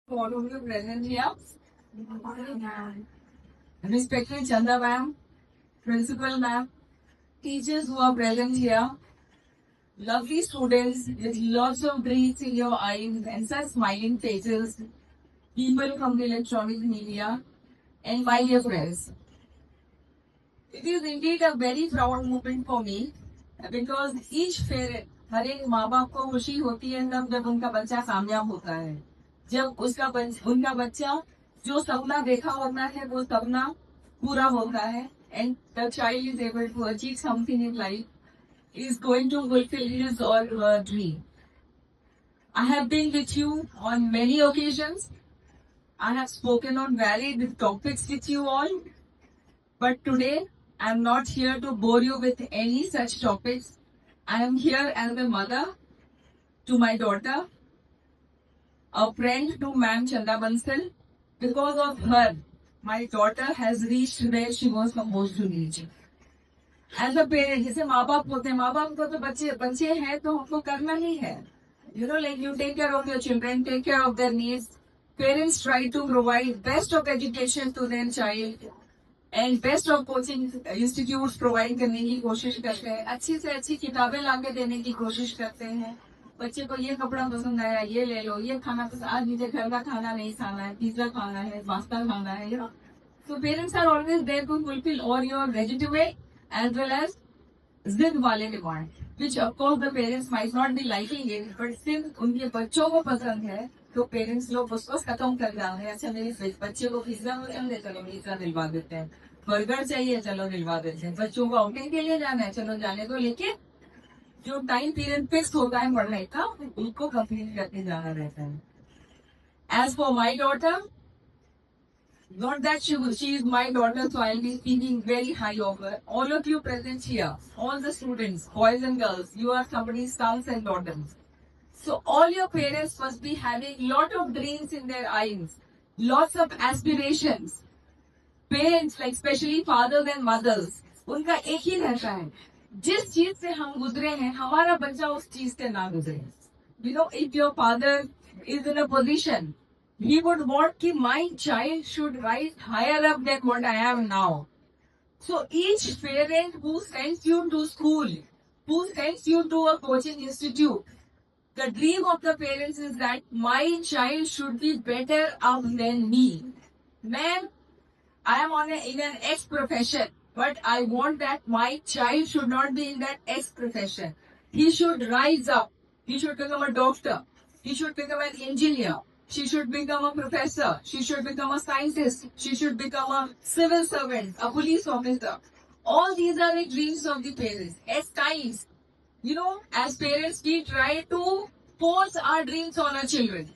all of you present here. Respected Chanda ma'am, principal ma'am, teachers who are present here, lovely students with lots of dreams in your eyes and such smiling faces, people from the electronic media, and my dear friends. It is indeed a very proud moment for me because each parent, हर एक माँ बाप को खुशी होती है तब जब उनका बच्चा कामयाब होता है, जब उनका बच्चा जो सपना देखा होता है वो सपना पूरा होता है and the child is able to achieve something in life, is going to fulfill his or her dream. I have been with you on many occasions. I have spoken on varied topics with you all. But today, I am not here to bore you with any such topics. I am here as a mother to my daughter, a friend to Ma'am Chanda Bansal. Because of her, my daughter has reached where she was supposed to reach. As a parent, जैसे माँ बाप होते हैं, माँ बाप को तो बच्चे बच्चे हैं तो हमको करना ही है. You know, like you take care of your children, take care of their needs. Parents try to provide best of education to their child. And best of coaching institute provide करने की कोशिश करते हैं, अच्छी से अच्छी किताबें लाके देने की कोशिश करते हैं. बच्चे को ये कपड़ा पसंद आया, ये ले लो, ये खाना पसंद, आज मुझे घर का खाना नहीं खाना है, पिज्जा खाना है, पास्ता खाना है. So parents are always there to fulfill all your legitimate as well as जिद वाले demand, which of course the parents might not be liking it, but still उनके बच्चों को पसंद है तो पेरेंट्स लोग उसको खत्म कर रहे हैं. अच्छा मेरे बच्चे को पिज्जा पसंद है, चलो पिज्जा दिलवा देते हैं. बर्गर चाहिए, चलो दिलवा देते हैं. बच्चों को आउटिंग के लिए जाना है, चलो जाने दो. लेकिन जो टाइम पीरियड फिक्स होता है पढ़ने का, उनको कंप्लीट करके जाना रहता है. As for my daughter, not that she is my daughter, so I'll be speaking very high of her. All of you present here, all the students, boys and girls, you are somebody's sons and daughters. So all your parents must be having lot of dreams in their eyes, lots of aspirations. Parents, like especially fathers and mothers, उनका एक ही रहता है, जिस चीज से हम गुजरे हैं हमारा बच्चा उस चीज से ना गुजरे. You know, if your father is in a position, he would want that my child should rise higher up than what I am now. So each parent who sends you to school, who sends you to a coaching institute, the dream of the parents is that my child should be better up than me. Ma'am, I am in an X profession, but I want that my child should not be in that X profession. He should rise up. He should become a doctor. He should become an engineer. She should become a professor. She should become a scientist. She should become a civil servant, a police officer. All these are the dreams of the parents. At times, you know, as parents, we try to force our dreams on our children.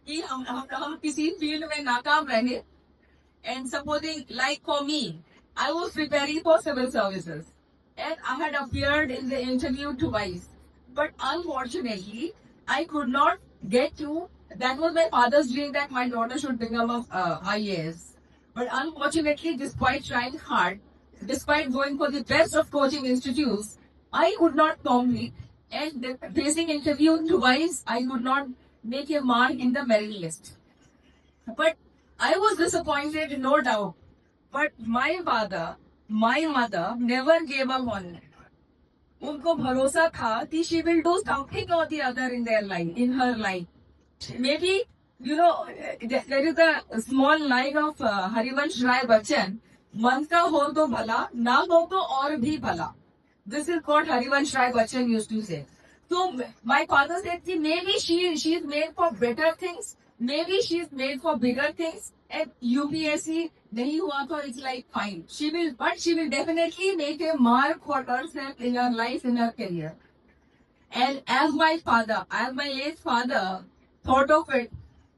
कि हम किसी field में नाकाम रहे. And supposing, like for me, I was preparing for civil services and I had appeared in the interview twice. But unfortunately, I could not get to. That was my father's dream that my daughter should become a IAS. But unfortunately, despite trying hard, despite going for the best of coaching institutes, I could not complete. And facing interview twice, I could not make a mark in the merit list. But I was disappointed, no doubt. But my father, my mother never gave up on me. उनको भरोसा था कि she will do something or the other in their life, in her life. Maybe, you know, there is a small line of Harivansh Rai Bachchan, मन का हो तो भला, ना हो तो और भी भला. This is what Harivansh Rai Bachchan used to say. So my father said, maybe she is made for better things. Maybe she is made for bigger things. And UPSC nahi hua to it's like fine. She will definitely make a mark for herself in her life, in her career. And as my late father thought of it,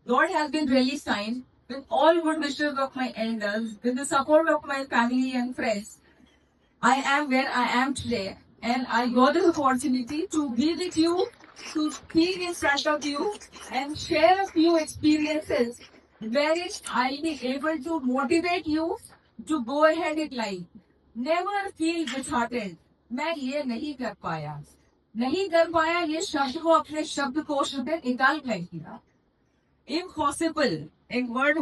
God has been really kind. With all good wishes of my elders, with the support of my family and friends, I am where I am today. And I got the opportunity to be with you, to speak in front of you and share a few experiences wherein I'll be able to motivate you to go ahead in life. Never feel disheartened. मैं ये नहीं कर पाया ये शब्द को अपने शब्दकोश में निकाल फेंकिएगा. इम्पॉसिबल एक वर्ड